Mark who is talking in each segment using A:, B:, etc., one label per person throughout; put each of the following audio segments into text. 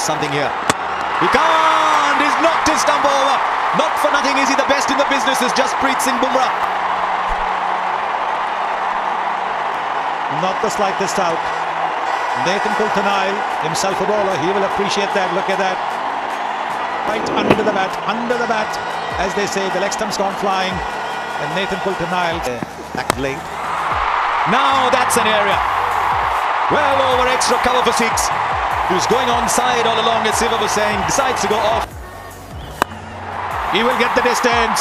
A: something here. He can't! He's knocked his stump over. Not for nothing is he the best in the business, is Jasprit Singh Bumrah.
B: Not the slightest doubt. Nathan Coulter himself a bowler, he will appreciate that. Look at that. Right under the bat, as they say, the leg stump's gone flying. And Nathan Coulter back late.
A: Now that's an area. Well over extra cover for six. He was going on side all along, as Siva was saying, decides to go off. He will get the distance.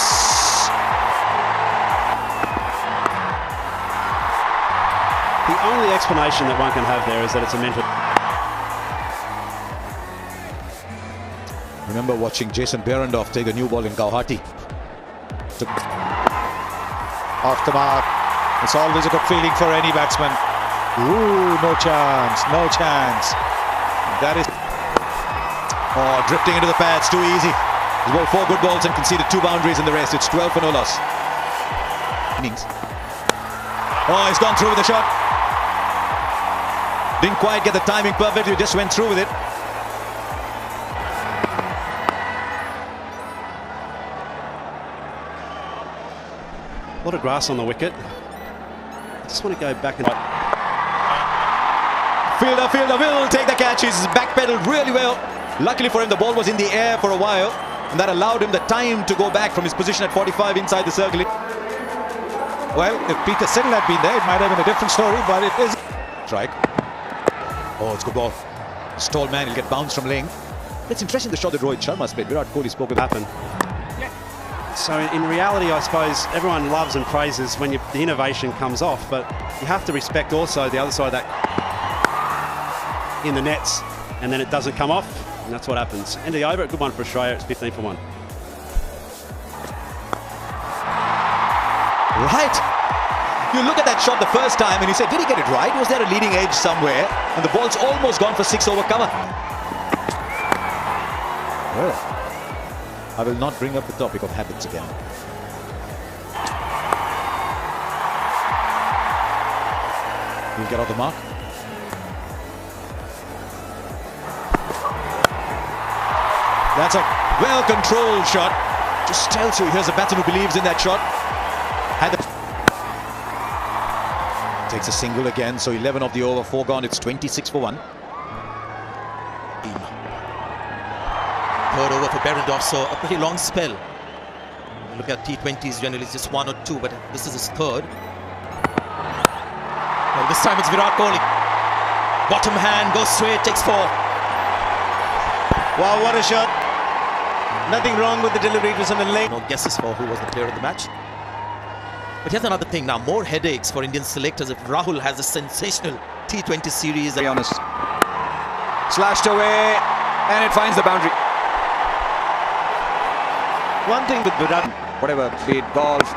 C: The only explanation that one can have there is that it's a mental.
A: Remember watching Jason Behrendorff take a new ball in Guwahati.
B: Off the mark. It's always a good feeling for any batsman. Ooh, no chance, no chance. That is...
A: Oh, drifting into the pads, too easy. He's bowled 4 good balls and conceded 2 boundaries in the rest. It's 12 for no loss. Innings. Oh, he's gone through with the shot. Didn't quite get the timing perfect, he just went through with it.
C: A lot of grass on the wicket. I just want to go back and...
A: Fielder will take the catch. He's backpedaled really well. Luckily for him, the ball was in the air for a while, and that allowed him the time to go back from his position at 45 inside the circle.
B: Well, if Peter Siddle had been there, it might have been a different story, but it is...
A: Strike. Oh, it's a good ball. This tall man, he'll get bounced from length. It's interesting the shot that Rohit Sharma's played. Virat Kohli spoke about
C: happen. So in reality, I suppose everyone loves and praises when the innovation comes off, but you have to respect also the other side of that in the nets, and then it doesn't come off, and that's what happens. End of the over, a good one for Australia. It's 15 for 1.
A: Right. You look at that shot the first time and you say, did he get it right? Was there a leading edge somewhere? And the ball's almost gone for 6 over cover. Well, I will not bring up the topic of habits again. He'll get off the mark. That's a well-controlled shot. Just tells you here's a batsman who believes in that shot. Takes a single again, so 11 of the over, 4 gone. It's 26 for 1.
D: Third over for Behrendorff, so a pretty long spell. Look at T20s, generally it's just 1 or 2, but this is his third. Well, this time it's Virat Kohli. Bottom hand, goes straight, takes 4.
E: Wow, what a shot. Nothing wrong with the delivery, it was on the leg.
D: No guesses for who was the player of the match. But here's another thing now, more headaches for Indian selectors if Rahul has a sensational T20 series.
F: Very honest. Slashed away, and it finds the boundary.
E: One thing with Virat,
F: Whatever, be it golf.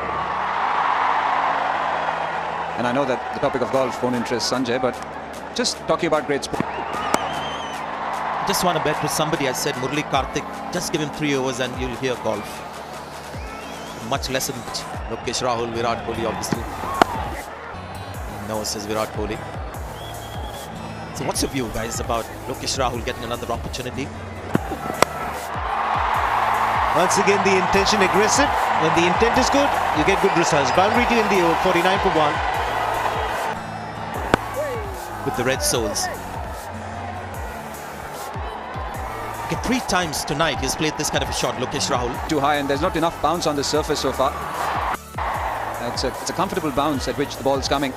F: And I know that the topic of golf won't interest Sanjay, but just talking about great sport.
D: I just want to bet with somebody. I said Murali Karthik, just give him 3 overs and you'll hear golf. Much less than Lokesh Rahul, Virat Kohli, obviously. No, says Virat Kohli. So what's your view, guys, about Lokesh Rahul getting another opportunity?
E: once again the intention aggressive. When the intent is good, you get good results. Boundary to in the over, 49 for 1.
D: With the Red Souls. Okay, 3 times tonight he's played this kind of a shot, Lokesh Rahul.
F: Too high, and there's not enough bounce on the surface so far. It's a comfortable bounce at which the ball's coming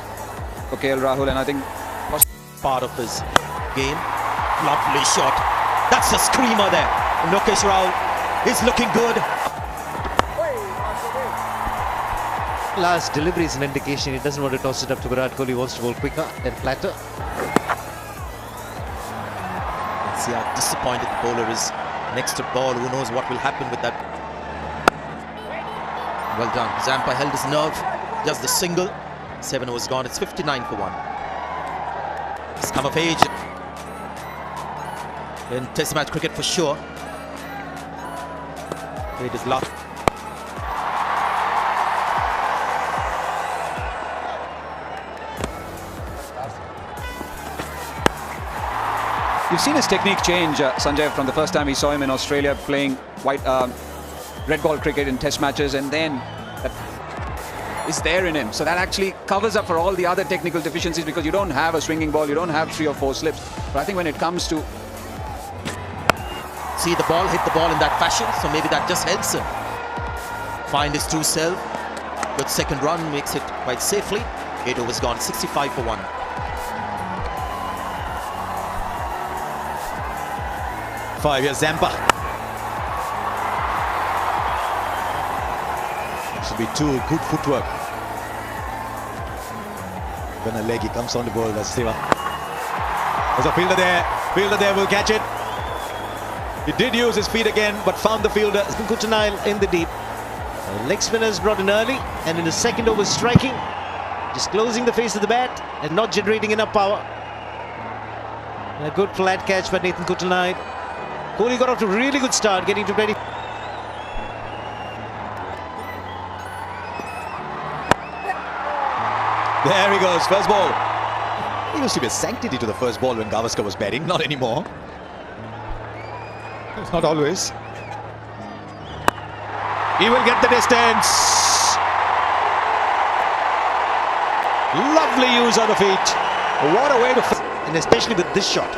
F: for KL Rahul, and I think
D: part of his game. Lovely shot. That's a screamer there. And Lokesh Rahul is looking good.
E: Last delivery is an indication he doesn't want to toss it up to Virat Kohli. He wants to bowl quicker and flatter.
D: Let's see how disappointed the bowler is. Next to ball, who knows what will happen with that. Well done. Zampa held his nerve. Just the single. 7 overs gone. It's 59 for 1. He's come of age in Test match cricket for sure. It is last.
F: You've seen his technique change, Sanjay, from the first time we saw him in Australia playing red ball cricket in test matches, and then that is there in him. So that actually covers up for all the other technical deficiencies, because you don't have a swinging ball, you don't have 3 or 4 slips. But I think when it comes to...
D: See the ball, hit the ball in that fashion, so maybe that just helps him find his true self. Good second run, makes it quite safely. 8 overs gone, 65 for 1.
A: Here's Zampa. Should be 2 good footwork. Then a leg, he comes on the ball. That's Siva. There's a fielder there. Fielder there will catch it. He did use his feet again, but found the fielder.
E: Kutanai in the deep. Leg spinners brought in early, and in the second over striking, just closing the face of the bat and not generating enough power. And a good flat catch by Nathan Kutanai. Kohli got off to a really good start, getting to 20.
A: There he goes, first ball. There used to be a sanctity to the first ball when Gavaskar was batting, not anymore.
B: Not always.
A: He will get the distance.
B: Lovely use of the feet. What a way to...
E: And especially with this shot.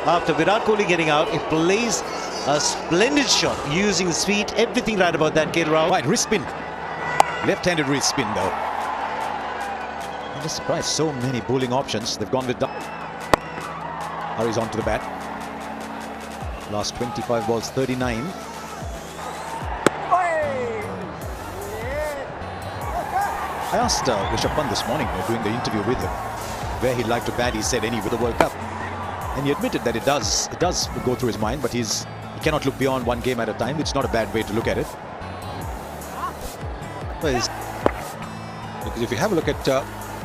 E: After Virat Kohli getting out, it plays a splendid shot using his feet, everything right about that, KL Rahul.
A: Right, wrist spin. Left-handed wrist spin though. I'm just surprised, so many bowling options. They've gone with Hurries on to the bat. Last 25 balls, 39. I asked Rishabh Pant this morning, doing the interview with him, where he'd like to bat. He said any with the World Cup. And he admitted that it does go through his mind, but he cannot look beyond one game at a time. It's not a bad way to look at it.
B: Because if you have a look at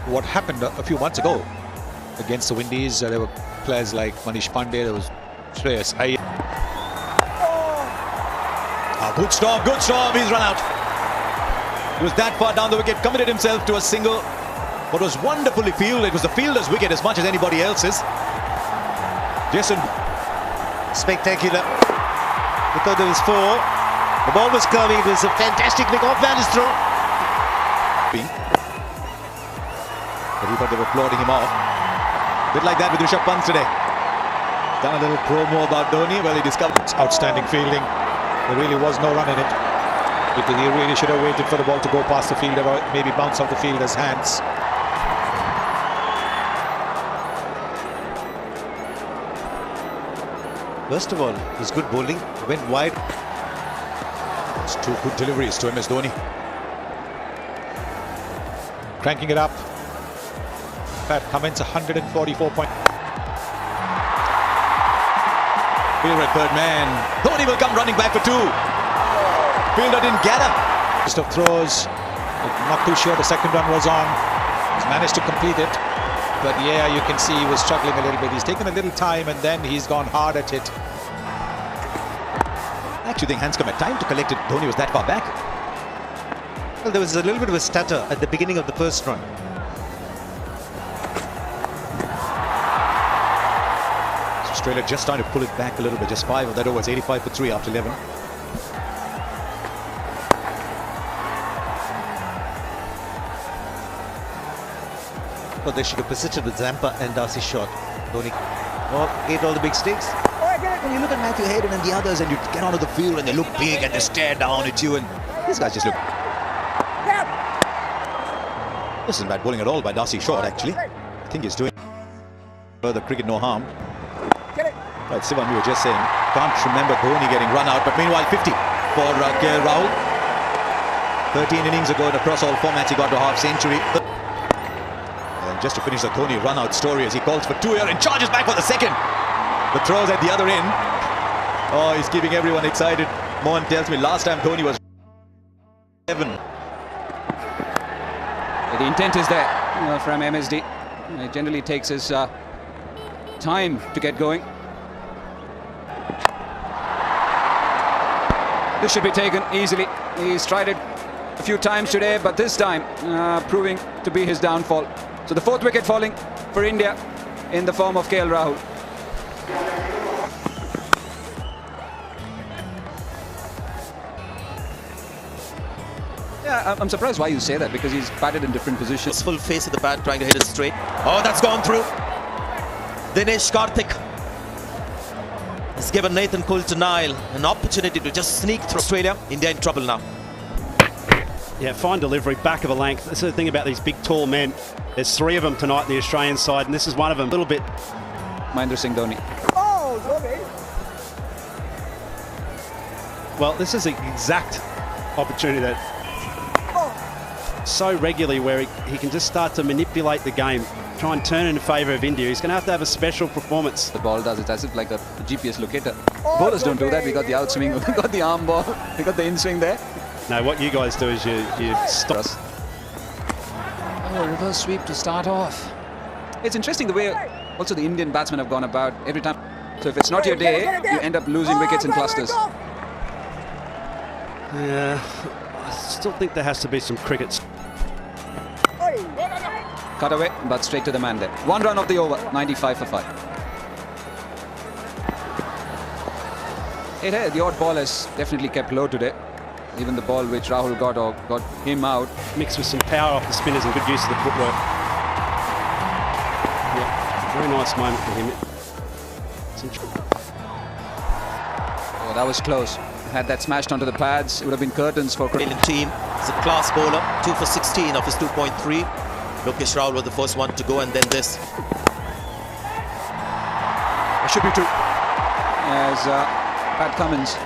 B: what happened a few months ago against the Windies, there were players like Manish Pandey, there was Shreyas Iyer.
A: Good stop, he's run out. He was that far down the wicket, committed himself to a single, but was wonderfully fielded. It was the fielder's wicket as much as anybody else's. Jason.
E: Spectacular. We thought there was 4. The ball was curving. It was a fantastic pick off Van's throw.
A: But he thought they were applauding him off. Bit like that with Rishabh Pant today. Done a little promo about Dhoni. Well, he discovered
B: Outstanding fielding. There really was no run in it, because he really should have waited for the ball to go past the fielder or maybe bounce off the fielder's hands.
E: First of all, it was good bowling. Went wide.
A: It's 2 good deliveries to MS Dhoni.
B: Cranking it up. That comments 144 points.
A: Red bird man. Dhoni will come running back for 2. Fielder didn't gather.
B: List of throws. Not too sure the second run was on. He's managed to complete it. But yeah, you can see he was struggling a little bit. He's taken a little time and then he's gone hard at it.
A: I actually think Hanscom had time to collect it. Dhoni was that far back.
E: Well, there was a little bit of a stutter at the beginning of the first run.
A: Australia just trying to pull it back a little bit. Just 5 of that over. It's 85 for 3 after 11.
E: Well, they should have persisted with Zampa and Darcy's shot. Dhoni ate all the big stakes.
A: When you look at Matthew Hayden and the others, and you get onto the field and they look big and they stare down at you, and these guys just look... This isn't bad bowling at all by Darcy Short, actually. I think he's doing further cricket no harm. Right, Sivan, we were just saying, can't remember Dhoni getting run out, but meanwhile 50 for KL Rahul. 13 innings ago and across all formats he got to half century. And just to finish the Dhoni run out story as he calls for 2 here and charges back for the second. The throws at the other end. Oh, he's keeping everyone excited. Mohan tells me last time Dhoni was 7.
F: The intent is there from MSD. It generally takes his time to get going. This should be taken easily. He's tried it a few times today, but this time proving to be his downfall. So the 4th wicket falling for India in the form of KL Rahul. I'm surprised why you say that, because he's batted in different positions.
D: Full face of the bat, trying to hit it straight. Oh, that's gone through. Dinesh Karthik has given Nathan Coulter-Nile an opportunity to just sneak through. Australia, India in trouble now.
C: Yeah, fine delivery, back of a length. That's the thing about these big, tall men. There's 3 of them tonight in the Australian side, and this is one of them. A little bit.
F: Mahendra Singh Dhoni.
C: Well, this is the exact opportunity that so regularly where he can just start to manipulate the game, try and turn in favour of India. He's going to have a special performance.
F: The ball does it as if like a GPS locator. Bowlers don't do that. We got the outswing, we got the arm ball, we got the in-swing there.
C: No, what you guys do is you stop us.
F: Oh, reverse sweep to start off. It's interesting the way also the Indian batsmen have gone about every time. So if it's not your day, you end up losing wickets in clusters.
C: Yeah, I still think there has to be some cricket.
F: Cut away, but straight to the man there. 1 run of the over, 95 for 5. The odd ball has definitely kept low today. Even the ball which Rahul got him out.
C: Mixed with some power off the spinners and good use of the footwork. Yeah, very nice moment for him.
F: Oh, that was close. Had that smashed onto the pads, it would have been curtains for
D: Australian team is a class bowler, 2 for 16 of his 2.3. Lokesh Rahul was the first one to go, and then this.
F: There should be 2. As Pat Cummins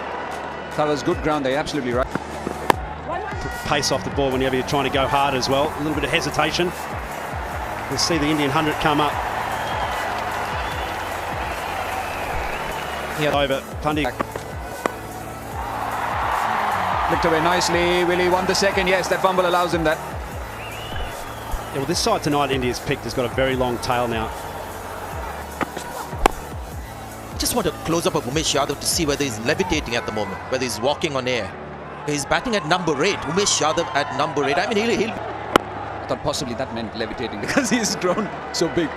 F: covers good ground there, absolutely right.
C: Pace off the ball whenever you're trying to go hard as well. A little bit of hesitation. We'll see the Indian 100 come up. Yeah, over Pandya.
F: Flicked away nicely. Will he want the second? Yes, that fumble allows him that.
C: Yeah, well, this side tonight India's picked has got a very long tail now.
D: Just want a close-up of Umesh Yadav to see whether he's levitating at the moment, whether he's walking on air. He's batting at number 8. Umesh Yadav at number 8. I mean, he'll...
F: I thought possibly that meant levitating because he's grown so big.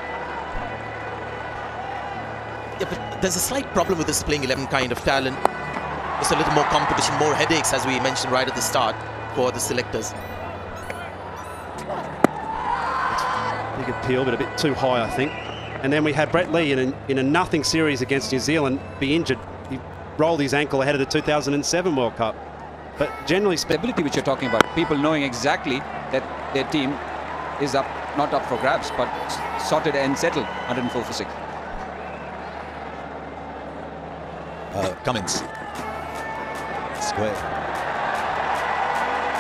D: Yeah, but there's a slight problem with this playing 11 kind of talent. Just a little more competition, more headaches, as we mentioned right at the start, for the selectors.
C: Big appeal, but a bit too high, I think. And then we had Brett Lee in a nothing series against New Zealand be injured. He rolled his ankle ahead of the 2007 World Cup. But generally
F: The ability which you're talking about, people knowing exactly that their team is up, not up for grabs, but sorted and settled. 104 for 6.
A: Cummins. Square.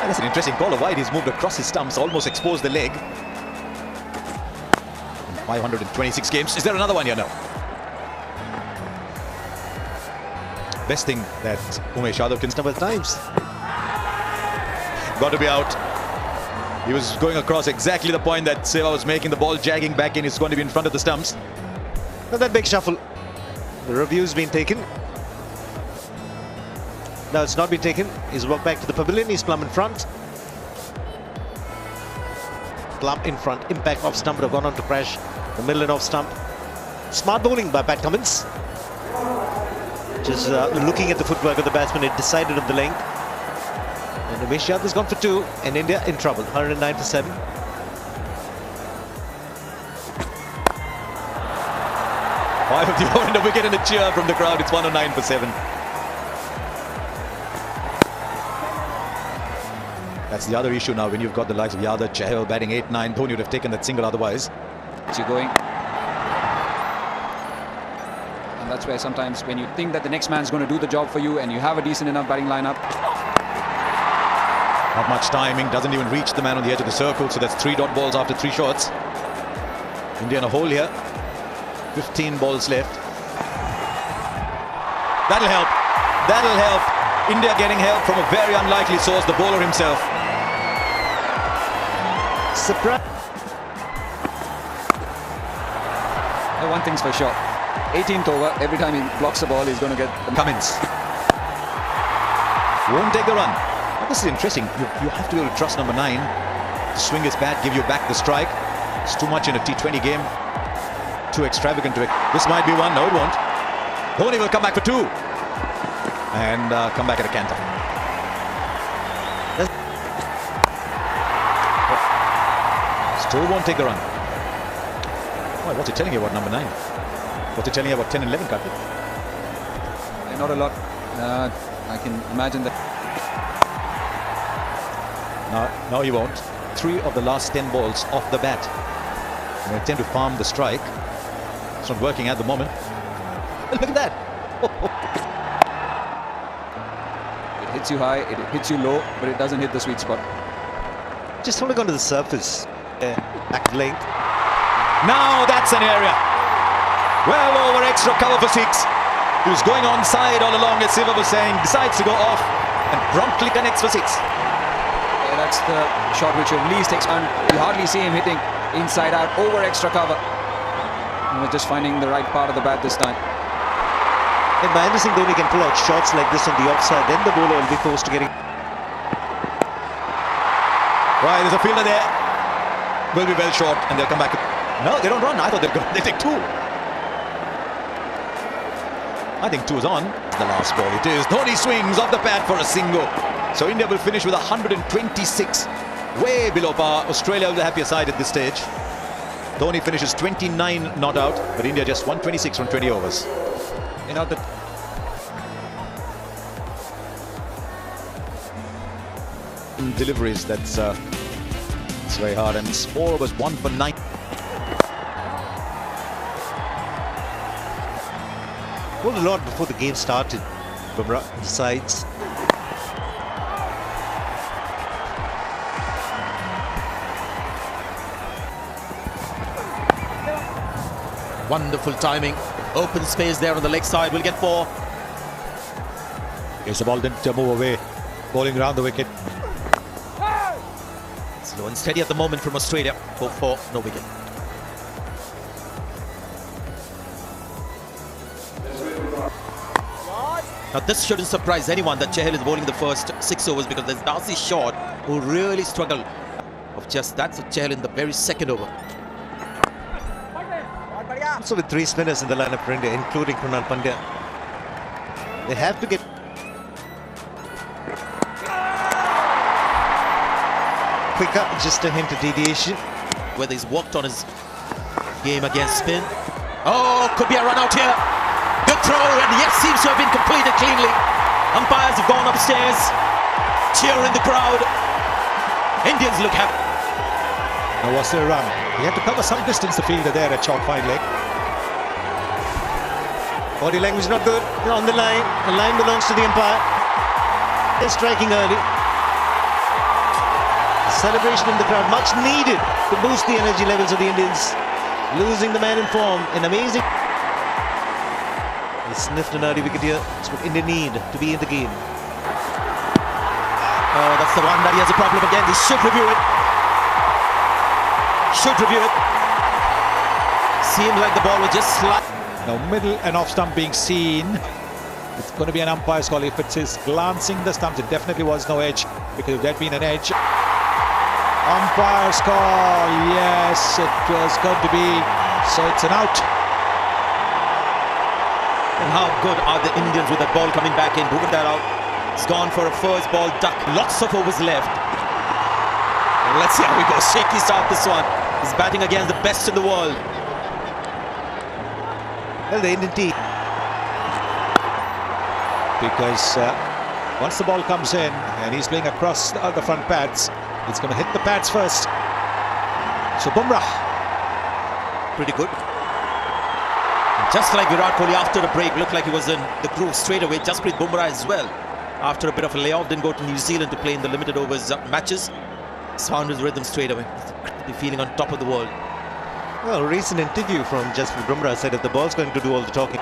A: That's an interesting ball. Wide, he's moved across his stumps, almost exposed the leg. 526 games. Is there another one here now? Best thing that Umesh Yadav can number of times. Got to be out. He was going across exactly the point that Seva was making. The ball jagging back in. It's going to be in front of the stumps.
E: Now that big shuffle. The review's been taken. No, it's not been taken. He's walked back to the pavilion. He's plumb in front. Plumb in front. Impact off stump would have gone on to crash the middle and off stump. Smart bowling by Pat Cummins. Just looking at the footwork of the batsman, it decided on the length. And Umesh Yadav has gone for 2, and India in trouble. 109 for 7.
A: Five of the over and a wicket and a cheer from the crowd. It's 109 for 7. That's the other issue now. When you've got the likes of Yadav, Chahal batting 8-9, Dhoni would have taken that single otherwise.
F: You're going. And that's where sometimes when you think that the next man's going to do the job for you and you have a decent enough batting lineup.
A: Not much timing, doesn't even reach the man on the edge of the circle. So that's 3 dot balls after 3 shots. India in a hole here. 15 balls left. That'll help. That'll help. India getting help from a very unlikely source, the bowler himself.
E: Surprise.
F: One thing's for sure. 18th over, every time he blocks the ball, he's going to get
A: Cummins. Won't take the run. Now, this is interesting. You have to be able to trust number 9. Swing his bat, give you back the strike. It's too much in a T20 game. Too extravagant to it. This might be one. No, it won't. Dhoni will come back for 2. And come back at a canter.
B: Still won't take a run. Well, what's he telling you about number 9? What's he telling you about 10 and 11, Karthik?
F: Not a lot. I can imagine that.
B: No, you won't. 3 of the last 10 balls off the bat. They tend to farm the strike. It's not working at the moment. Look at that.
F: It hits you high, it hits you low, but it doesn't hit the sweet spot.
E: Just holding on to the surface. Back length.
A: Now that's an area. Well over extra cover for 6. He was going onside all along, as Siva was saying. Decides to go off and promptly connects for 6.
F: Yeah, that's the shot which you least expect. You hardly see him hitting inside out over extra cover. And we're just finding the right part of the bat this time.
E: And by Anderson, Dhoni can pull out shots like this on the offside, then the bowler will be forced to get it.
A: Right, there's a fielder there. Will be well short and they'll come back. No, they don't run. I thought they take 2. I think 2 is on. The last ball it is. Dhoni swings off the pad for a single. So India will finish with 126. Way below par. Australia will be the happier side at this stage. Dhoni finishes 29 not out, but India just 126 from 20 overs.
B: You know, the deliveries, that's it's very hard. And score was 1 for 9.
E: Pulled a lot before the game started. Bumrah on the sides.
D: Wonderful timing. Open space there on the leg side. We'll get 4.
B: Yes, the ball didn't move away. Bowling around the wicket.
D: Slow and steady at the moment from Australia. 4-4, no wicket. Now this shouldn't surprise anyone that Chahal is bowling the first 6 overs, because there's Darcy Short who really struggled of just that. So Chahal in the very second over.
E: Also with 3 spinners in the lineup for India, including Krunal Pandya. They have to get quicker, just a hint of deviation.
D: Whether he's worked on his game against spin. Oh, could be a run out here. Good throw, and yes, seems to have been completed cleanly. Umpires have gone upstairs. Cheer in the crowd. Indians look happy.
B: Now was there a run? He had to cover some distance, the fielder there at short fine leg.
E: Body language not good. They're on the line. The line belongs to the umpire. They're striking early. Celebration in the crowd, much needed to boost the energy levels of the Indians. Losing the man in form, an amazing. They sniffed an early wicket here. It's what India need to be in the game.
D: Oh, that's the one that he has a problem again. He should review it. Should review it. Seemed like the ball was just slight.
B: Now middle and off stump being seen. It's going to be an umpire's call. If it is glancing the stumps, it definitely was no edge, because if there'd been an edge. Umpire's call, yes, it was going to be. So it's an out.
D: And how good are the Indians with that ball coming back in? Look at that out. It's gone for a first ball duck. Lots of overs left. And let's see how we go. Shaky start this one. He's batting against the best in the world.
E: Well, the Indian team.
B: Because once the ball comes in and he's playing across the front pads, it's going to hit the pads first. So Bumrah.
D: Pretty good. Just like Virat Kohli after a break, looked like he was in the groove straight away. Jasprit Bumrah as well. After a bit of a layoff, didn't go to New Zealand to play in the limited overs matches. He's found his rhythm straight away. He's feeling on top of the world.
E: Well, a recent interview from Jasprit Bumrah said that the ball's going to do all the talking.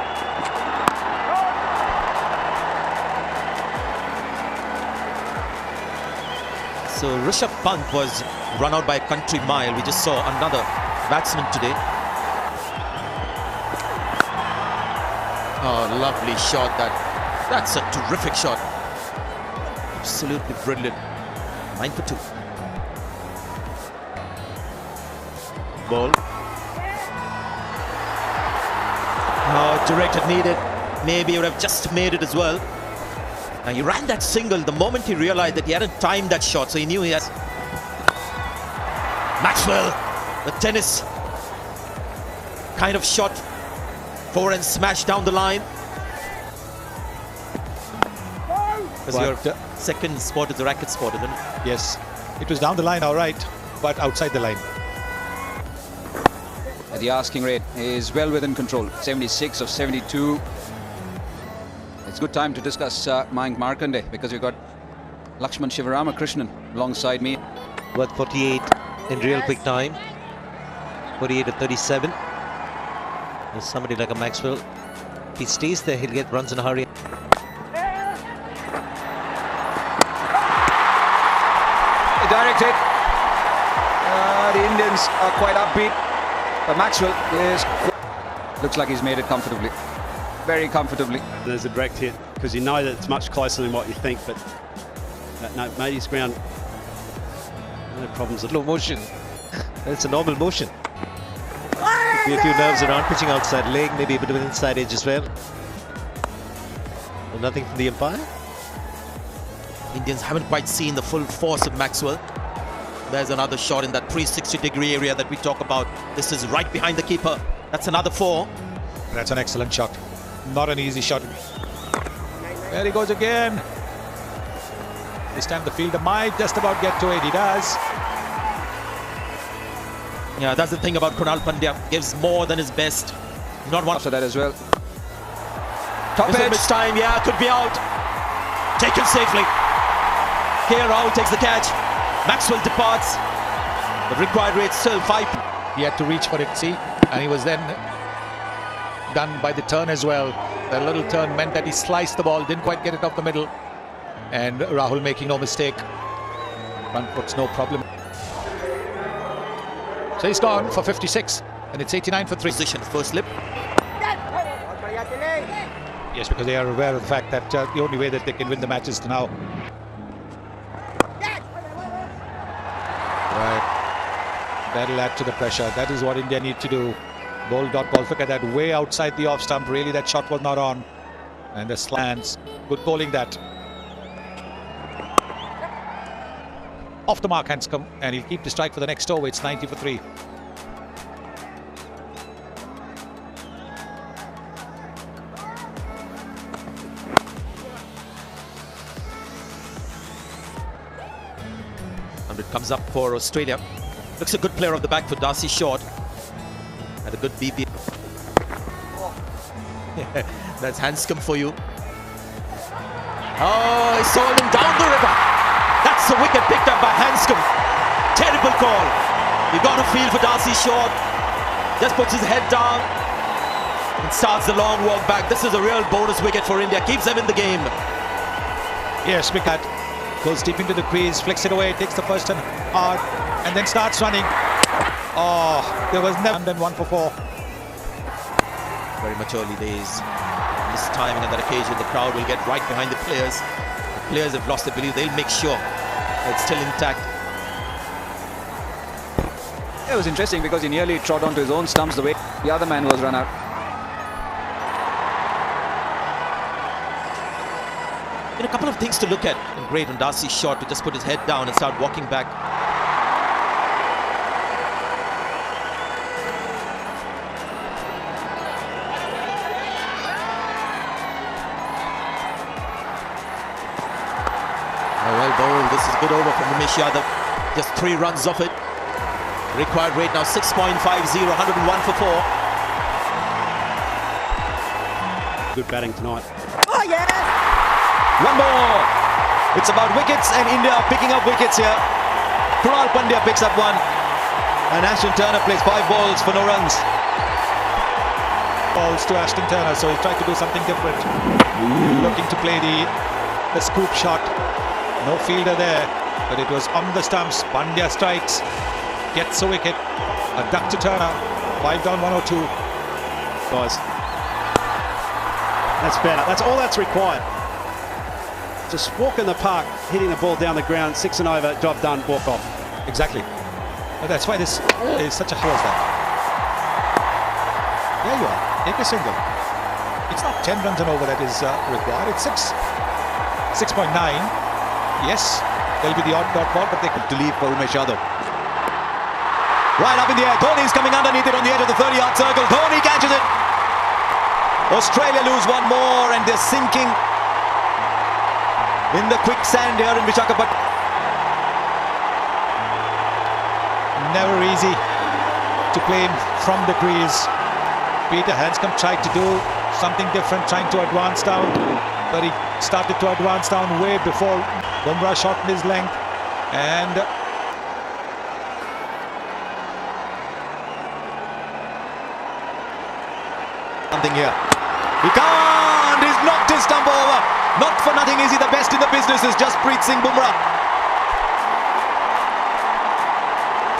D: So Rishabh Pant was run out by a country mile. We just saw another batsman today. Oh, lovely shot. That's a terrific shot. Absolutely brilliant. 9 for 2.
E: Ball.
D: Oh, directed needed. Maybe he would have just made it as well. Now he ran that single the moment he realized that he hadn't timed that shot, so he knew he has. Maxwell The tennis kind of shot, forehand smash down the line. Because your second spot is the racket spot, isn't it?
B: Yes, it was down the line, all right, but outside the line.
F: The asking rate is well within control. 76 of 72. It's a good time to discuss Mayank Markande, because we've got Lakshman Shivaramakrishnan alongside me.
E: Worth 48 in real quick time. 48 to 37. There's somebody like a Maxwell. If he stays there, he'll get runs in a hurry.
F: Direct hit. The Indians are quite upbeat, but Maxwell looks like he's made it comfortably, very comfortably.
C: There's a direct hit, because you know that it's much closer than what you think, but no, made his ground. No problems at all.
E: Slow motion. It's a normal motion. Be a few nerves around, pitching outside leg, maybe a bit of an inside edge as well. But nothing from the umpire.
D: Indians haven't quite seen the full force of Maxwell. There's another shot in that 360-degree area that we talk about. This is right behind the keeper. That's another 4.
B: That's an excellent shot. Not an easy shot. There he goes again. This time the fielder might just about get to it. He does.
D: Yeah, that's the thing about Krunal Pandya. Gives more than his best. Not one
F: After that as well. Top edge.
D: This time, yeah, could be out. Taken safely. Here, Rahul takes the catch. Maxwell departs. The required rate still 5.
B: He had to reach for it, see? And he was then done by the turn as well. The little turn meant that he sliced the ball, didn't quite get it off the middle. And Rahul making no mistake. Front foot's no problem. So he's gone for 56. And it's 89 for 3.
D: Position, first slip.
B: Yes, because they are aware of the fact that the only way that they can win the match is to now. Right. That'll add to the pressure. That is what India need to do. Bowl dot balls. Look at that, way outside the off stump. Really, that shot was not on. And the slants. Good bowling that. Off the mark, Hanscom. And he'll keep the strike for the next over. It's 90 for 3.
D: And it comes up for Australia. Looks a good player off the back for Darcy Short. Had a good BB. That's Hanscom for you. Oh, he saw him down the river. That's the wicket picked up by Hanscom. Terrible call. You got to feel for Darcy Short. Just puts his head down and starts the long walk back. This is a real bonus wicket for India. Keeps them in the game.
B: Yes, Wicket goes deep into the crease, flicks it away, takes the first and hard, and then starts running. Oh, there was never. And then 1 for 4.
D: Very much early days. This timing on that occasion, the crowd will get right behind the players. The players have lost their belief. They'll make sure that it's still intact.
F: It was interesting because he nearly trod onto his own stumps the way the other man was run out.
D: A couple of things to look at. And great on Darcy's shot to just put his head down and start walking back. Oh, well bowled. This is good over from Ramesh Yadav. Just 3 runs off it. Required rate now 6.50, 101 for 4.
C: Good batting tonight.
A: Oh, yeah! One more. It's about wickets, and India are picking up wickets here. Krunal Pandya picks up 1. And Ashton Turner plays 5 balls for no runs.
B: Balls to Ashton Turner, so he'll try to do something different. Looking to play the scoop shot. No fielder there, but it was on the stumps. Pandya strikes, gets a wicket. A duck to Turner. 5 down, 102.
C: Guys, that's better. That's all that's required. Just walk in the park, hitting the ball down the ground, 6 and over, job done, walk off.
B: Exactly. And that's why this is such a how is that? There you are. Take a single. It's not 10 runs and over that is required. It's 6. 6.9. Yes, there'll be the odd dot ball, but they could
A: To leave for Umesh Yadav. Right up in the air. Dhoni's coming underneath it on the edge of the 30-yard circle. Dhoni catches it. Australia lose one more and they're sinking in the quicksand here in Visakhapatnam.
B: Never easy to play from the crease. Peter Handscomb tried to do something different, trying to advance down, but he started to advance down way before Bumrah shortened his length. And
A: something here. He can't! He's knocked his stump over. Not for nothing is he the best in the business, is Jasprit Singh Bumrah.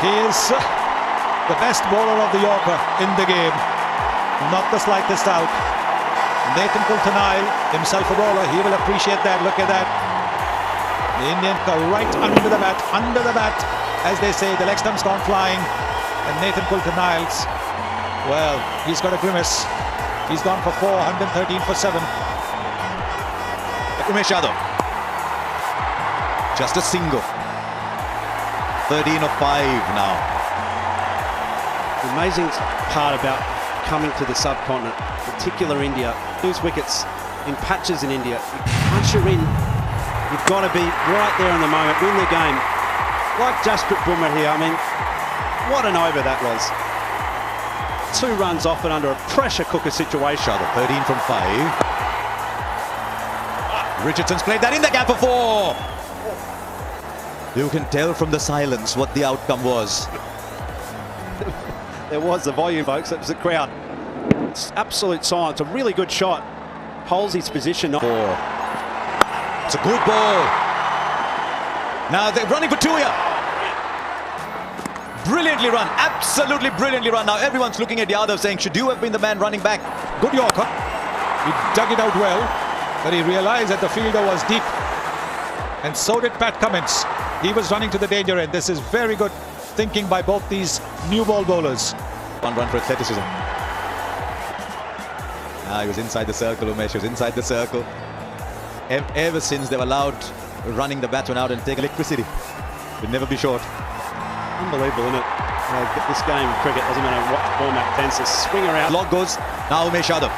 B: he is the best bowler of the Yorker in the game. Not the slightest doubt. Nathan Coulter-Nile, himself a bowler, he will appreciate that. Look at that. The Indian right under the bat, as they say. The leg stump's gone flying. And Nathan Coulter-Nile's, well, he's got a grimace. He's gone for 4, 113 for 7.
A: Umesh Yadav. Just a single. 13 of 5 now.
C: The amazing part about coming to the subcontinent, particular India, lose wickets in patches in India. You punch her in, you've got to be right there in the moment, win the game. Like Jasprit Bumrah here, I mean, what an over that was. 2 runs off it under a pressure cooker situation.
A: 13 from 5. Richardson's played that in the gap for 4. You can tell from the silence what the outcome was.
C: There was the volume, folks. That was the crowd. It's absolute silence. A really good shot. Holds his position.
A: 4. It's a good ball. Now they're running for 2 here. Brilliantly run. Absolutely brilliantly run. Now everyone's looking at Yadav saying, should you have been the man running back?
B: Good Yorker. He dug it out well, but he realized that the fielder was deep. And so did Pat Cummins. He was running to the danger end. This is very good thinking by both these new ball bowlers.
A: 1 run for athleticism. He was inside the circle, Umesh. He was inside the circle. Ever since they've allowed running the batsman out and take electricity, will never be short.
C: Unbelievable, isn't it? This game of cricket, doesn't matter what format, tends to swing around.
A: Log goes. Now Umesh Yadav.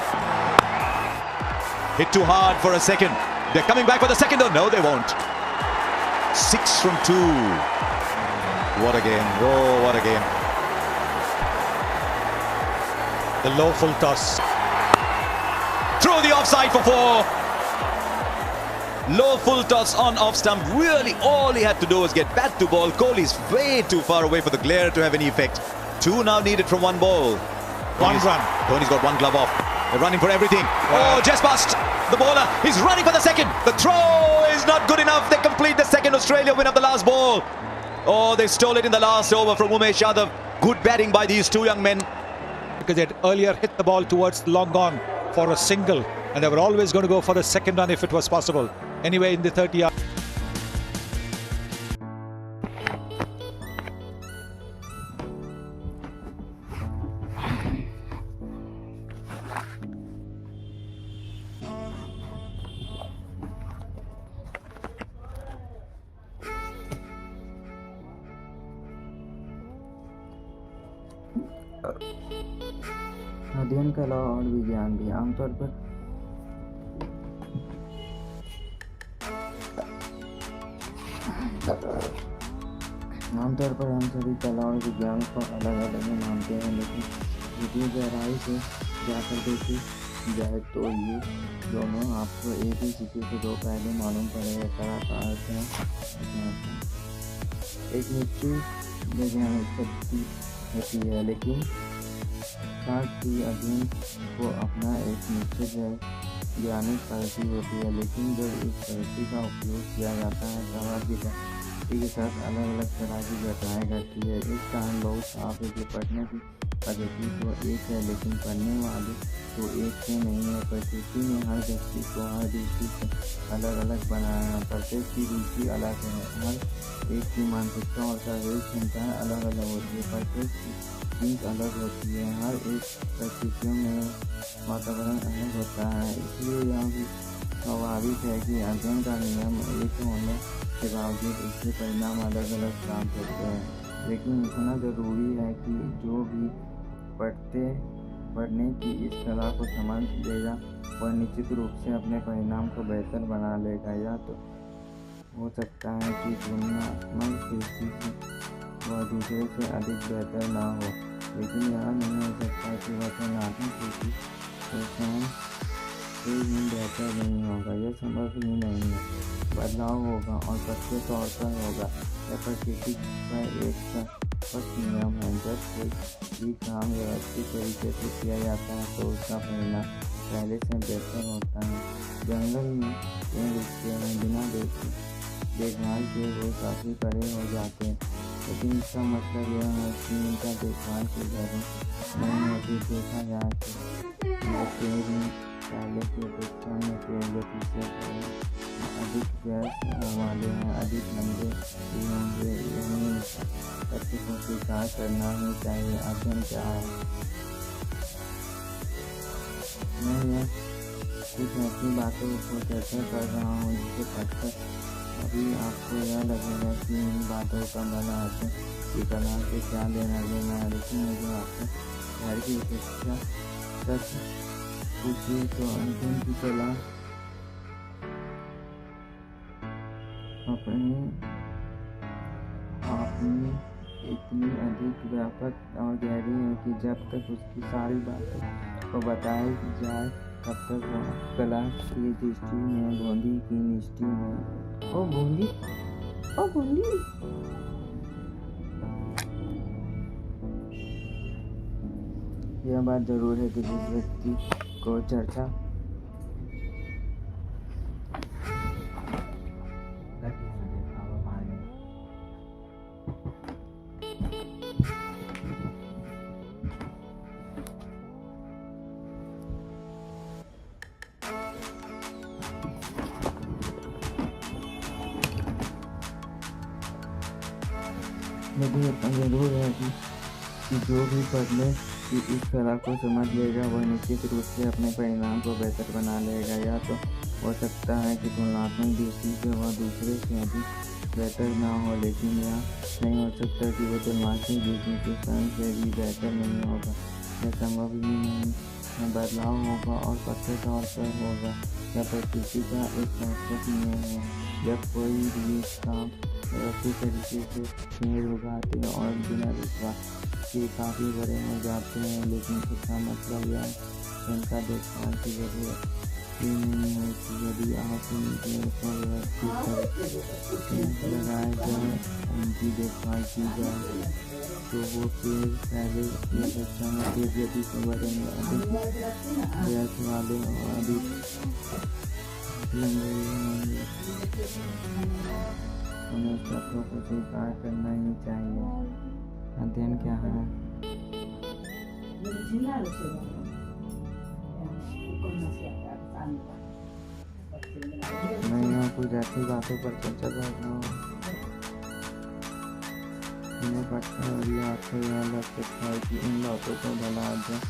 A: Hit too hard for a second. They're coming back for the second. No, they won't. 6 from 2. What a game. Oh, what a game.
B: The low full toss.
A: Through the offside for 4. Low full toss on off stump. Really, all he had to do was get bat to ball. Kohli's way too far away for the glare to have any effect. 2 now needed from 1 ball.
B: 1 run.
A: Dhoni's got 1 glove off. They're running for everything. Oh, just bust. The bowler. He's running for the second. The throw is not good enough. They complete the second. Australia win up the last ball. Oh, they stole it in the last over from Umesh Yadav. Good batting by these 2 young men.
B: Because they had earlier hit the ball towards the long on for a single, and they were always going to go for the second run if it was possible. Anyway, in the 30-yard.
G: अध्ययन के अलावा और भी ज्ञान भी आमतौर पर हम सभी कला और विज्ञान को अलग अलग मानते हैं, लेकिन यदि गहराई से जाकर देखी जाए तो ये दोनों आपको एक ही सिक्के के 2 पहलू मालूम पड़ेगा। कला का अर्थ है एक निश्चित वैज्ञानिक पद्धति होती है, लेकिन साथ ही अध्ययन को अपना एक निश्चित वैज्ञानिक पद्धति होती है, लेकिन जब इस पद्धति का उपयोग किया जाता है प्रभाव के साथ अलग अलग तरह की घटनाएं घटती है। इस कारण बहुत साफ है कि पढ़ने की पद्धति तो एक है, लेकिन पढ़ने वाले तो एक से नहीं है। प्रकृति ने हर व्यक्ति को हर दृष्टि से अलग अलग बनाया है। प्रत्येक की रुचि अलग है, हर एक की मानसिकता और शारीरिक क्षमताएं अलग अलग होती है। प्रत्येक की चीज अलग होती है, हर एक परिस्थितियों में वातावरण अलग होता है। इसलिए यह भी स्वाभाविक है कि अध्ययन का नियम एक होने के बावजूद इसके परिणाम अलग अलग प्राप्त होते हैं। लेकिन इतना ज़रूरी है कि जो भी पढ़ने की इस कला को समझ लेगा वह निश्चित रूप से अपने परिणाम को बेहतर बना लेगा। या तो हो सकता है कि तुलनात्मक दृष्टि से वह दूसरे से अधिक बेहतर ना हो, लेकिन यह नहीं हो सकता कि वह तुलनात्मक दृष्टि से स्वयं से ही बेहतर नहीं होगा। यह संभव ही नहीं है। बदलाव होगा और पक्के तौर पर होगा। यह प्रकृति का एक स्पष्ट नियम है। जब कोई भी काम व्यवस्थित तरीके से किया जाता है तो उसका परिणाम पहले से बेहतर होता है। जंगल में पेड़ उगते हैं, बिना देखभाल के वो काफ़ी बड़े हो जाते हैं, लेकिन इसका मतलब यह है कि उनका देखभाल की जरूरत नहीं होती। देखा जाए तो पेड़ में पहले की अपेक्षा में पेड़ गति से अधिक व्यस्त वाले हैं, अधिक लंबे भी होंगे। यही तथ्य को स्वीकार करना ही चाहिए। अध्ययन क्या है? मैं यह कुछ ऐसी बातों को चर्चा कर रहा हूँ जिससे पढ़कर अभी आपको यह लगेगा कि इन बातों का भला है कि कला से क्या लेना देना है, लेकिन मुझे आपको घर की अपेक्षा सच पूछिए तो अंतिम की कला अपने आप में इतनी अधिक व्यापक और गहरी है कि जब तक उसकी सारी बातों को बताई जाए तब तक वो कला की दृष्टि में बूंदी की निष्ठि में ओ बूंदी यह बात जरूर है कि जिस व्यक्ति को चर्चा लेकिन इतना जरूर है कि जो भी पढ़ने की इस कला को समझ लेगा वह निश्चित रूप से अपने परिणाम को बेहतर बना लेगा। या तो हो सकता है कि तुलनात्मक दृष्टि से वह दूसरे से अधिक बेहतर ना हो, लेकिन यह नहीं हो सकता कि वह तुलनात्मक दृष्टि से स्वयं से भी बेहतर नहीं होगा। यह संभव ही नहीं है। बदलाव होगा और पक्के तौर पर होगा। यह प्रकृति का एक शाश्वत नियम है। जब कोई भी काम व्यवस्थित तरीके से पेड़ उगाते हैं और बिना विश्वास के काफ़ी बड़े हो जाते हैं, लेकिन इसका मतलब यह उनका देखभाल की जरूरत ही नहीं होती। यदि आप इन पेड़ को व्यवस्थित तरीके लगाए जाए, उनकी देखभाल की जाए, तो वो पेड़ पहले की अपेक्षा में तेज गति से बढ़ेंगे, अधिक व्यस्त वाले और अधिक लंबे होंगे। उन्हें तत्वों को स्वीकार करना ही चाहिए। अध्ययन क्या है? मैं यहाँ कुछ ऐसी बातों पर चर्चा कर रहा हूँ जिन्हें पढ़कर अभी आपको यह लग सकता है कि इन बातों को भला अध्ययन